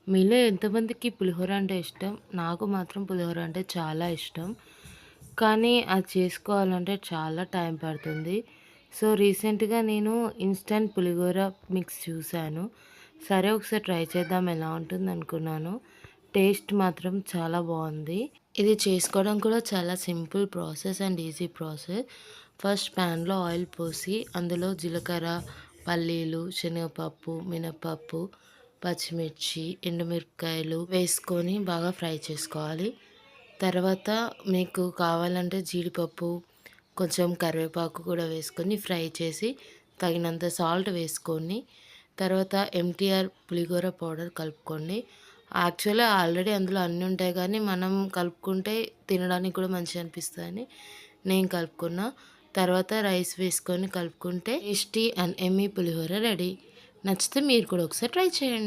మీలో ఎంతమందికి పులిహోర అంటే ఇష్టం? నాకు మాత్రం పులిహోర అంటే చాలా ఇష్టం. కానీ అది చేసుకోవాలంటే చాలా టైం పడుతుంది. సో, రీసెంట్‌గా నేను ఇన్‌స్టంట్ పులిహోర మిక్స్ చూసాను. సరే ఒకసారి ట్రై చేద్దాం ఎలా ఉంటుందనుకున్నాను. టేస్ట్ మాత్రం చాలా బావుంది. ఇది చేసుకోవడం కూడా చాలా simple process and easy process. First ప్యాన్‌లో ఆయిల్ పోసి అందులో జీలకర్ర, పల్లీలు, శనగపప్పు, మినపప్పు, పచ్చిమిర్చి, ఎండుమిరపకాయలు వేసుకొని బాగా ఫ్రై చేసుకోవాలి. తర్వాత మీకు కావాలంటే జీడిపప్పు, కొంచెం కరివేపాకు కూడా వేసుకొని ఫ్రై చేసి తగినంత సాల్ట్ వేసుకొని తర్వాత ఎంటీఆర్ పులిహోర పౌడర్ కలుపుకోండి. యాక్చువల్‌గా ఆల్రెడీ అందులో అన్నీ ఉంటాయి కానీ మనం కలుపుకుంటే తినడానికి కూడా మంచిగా అనిపిస్తదని నేను కలుపుకున్నా. తర్వాత రైస్ వేసుకొని కలుపుకుంటే tasty and yummy pulihora ready. నచ్చితే మీరు కూడా ఒకసారి ట్రై చేయండి.